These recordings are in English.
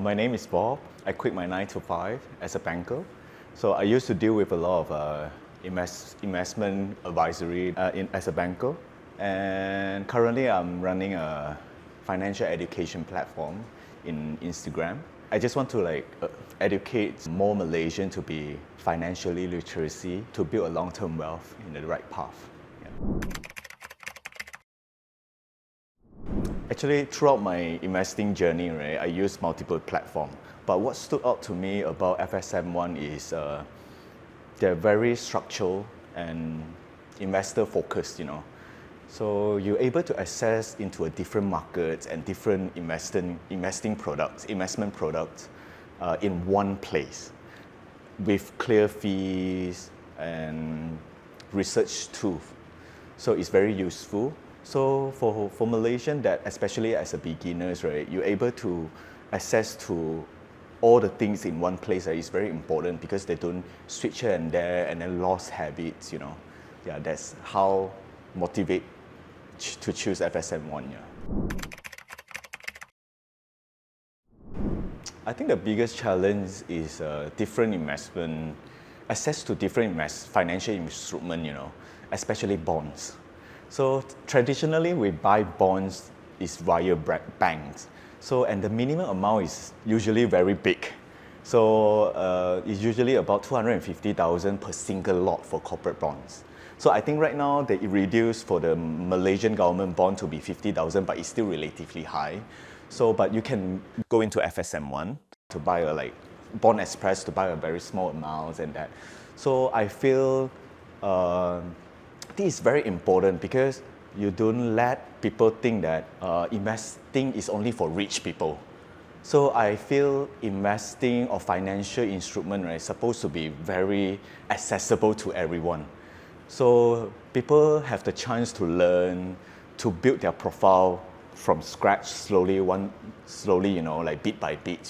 My name is Bob. I quit my 9 to 5 as a banker. So I used to deal with a lot of investment advisory as a banker. And currently I'm running a financial education platform in Instagram. I just want to educate more Malaysians to be financially literacy, to build a long-term wealth in the right path. Yeah. Actually, throughout my investing journey, right, I used multiple platforms. But what stood out to me about FSMOne is they're very structural and investor focused, So you're able to access into a different markets and different investment products in one place with clear fees and research tools. So it's very useful. So for Malaysian, that especially as a beginners, right, you're able to access to all the things in one place. Is very important because they don't switch here and there and then lost habits. Yeah, that's how motivate to choose FSMOne. Yeah. I think the biggest challenge is access to different financial instruments. Especially bonds. So traditionally, we buy bonds is via banks. So and the minimum amount is usually very big. So it's usually about 250,000 per single lot for corporate bonds. So I think right now they reduced for the Malaysian government bond to be 50,000, but it's still relatively high. So but you can go into FSMOne to buy a Bond Express to buy a very small amount and that. So I feel. This is very important because you don't let people think that investing is only for rich people. So I feel investing or financial instrument is supposed to be very accessible to everyone. So people have the chance to learn, to build their profile from scratch slowly, bit by bit.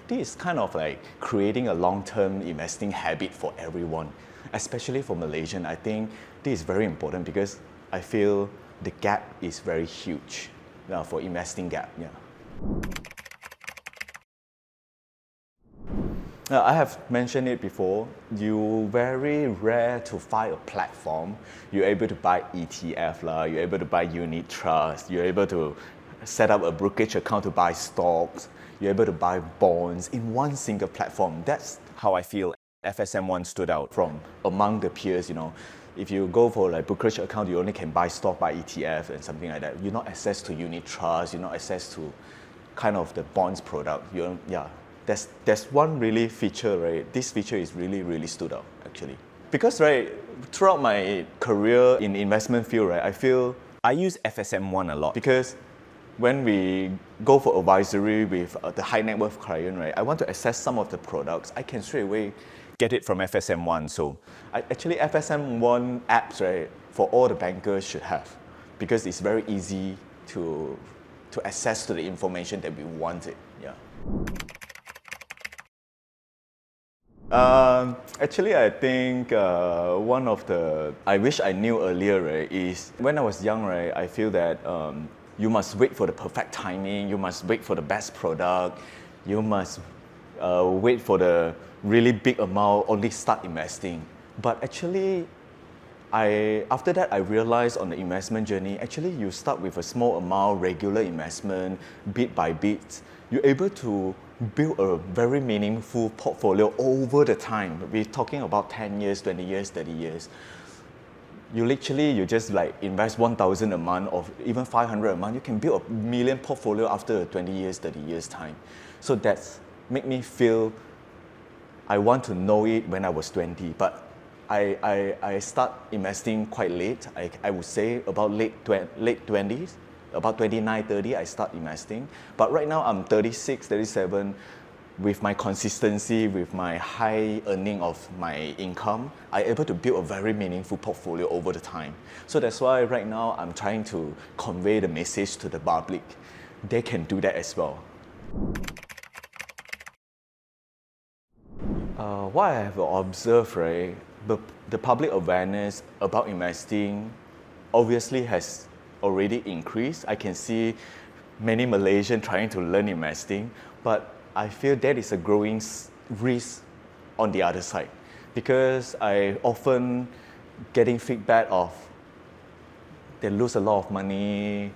This is kind of like creating a long-term investing habit for everyone. Especially for Malaysian, I think this is very important because I feel the gap is very huge for investing gap. Yeah. I have mentioned it before. You very rare to find a platform. You're able to buy ETF you're able to buy unit trust. You're able to set up a brokerage account to buy stocks. You're able to buy bonds in one single platform. That's how I feel. FSMOne stood out from among the peers. If you go for brokerage account, you only can buy stock, buy ETF and something like that. You're not access to unit trust. You're not access to kind of the bonds product. There's one really feature, right? This feature is really stood out actually because throughout my career in investment field, right, I feel I use FSMOne a lot because when we go for advisory with the high net worth client, right, I want to access some of the products. I can straight away get it from FSMOne. So actually FSMOne apps, right, for all the bankers should have because it's very easy to access to the information that we wanted. Yeah. Actually, I think one of the I wish I knew earlier, right, is when I was young, right, I feel that you must wait for the perfect timing. You must wait for the best product. You must wait for the really big amount, only start investing. But actually, after that, I realized on the investment journey, actually you start with a small amount, regular investment, bit by bit. You're able to build a very meaningful portfolio over the time. We're talking about 10 years, 20 years, 30 years. You just invest 1,000 a month or even 500 a month. You can build a million portfolio after 20 years, 30 years time. So that's make me feel I want to know it when I was 20, but I start investing quite late. I would say about late 20s, about 29, 30, I start investing. But right now I'm 36, 37. With my consistency, with my high earning of my income, I'm able to build a very meaningful portfolio over the time. So that's why right now I'm trying to convey the message to the public. They can do that as well. What I have observed, right, the public awareness about investing obviously has already increased. I can see many Malaysians trying to learn investing, but I feel that is a growing risk on the other side, because I often getting feedback of they lose a lot of money,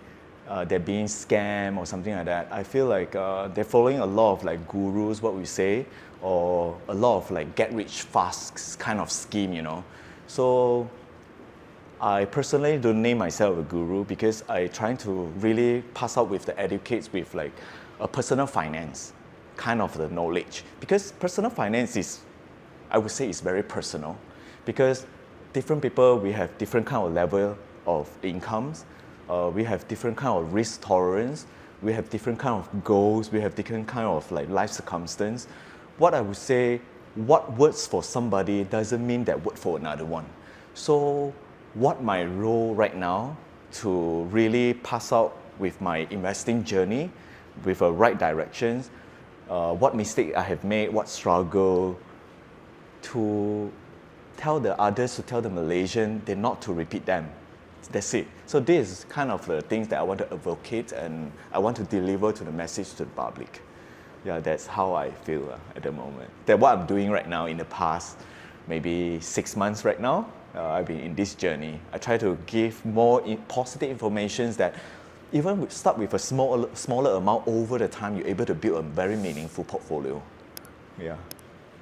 they're being scammed or something like that. I feel like they're following a lot of like gurus, what we say, or a lot of like get rich fast kind of scheme, you know. So I personally don't name myself a guru, because I trying to really pass out with the educates with like a personal finance kind of the knowledge, because personal finance is, I would say, is very personal, because different people, we have different kind of level of incomes, we have different kind of risk tolerance, we have different kind of goals, we have different kind of like life circumstance. What I would say, what works for somebody doesn't mean that work for another one. So what my role right now to really pass out with my investing journey with a right directions, what mistake I have made, what struggle, to tell the others, to tell the Malaysian, they not to repeat them. That's it. So this is kind of the things that I want to advocate and I want to deliver to the message to the public. Yeah, that's how I feel at the moment. That's what I'm doing right now. In the past, maybe 6 months right now, I've been in this journey. I try to give more positive information that even start with a smaller amount, over the time, you're able to build a very meaningful portfolio. Yeah.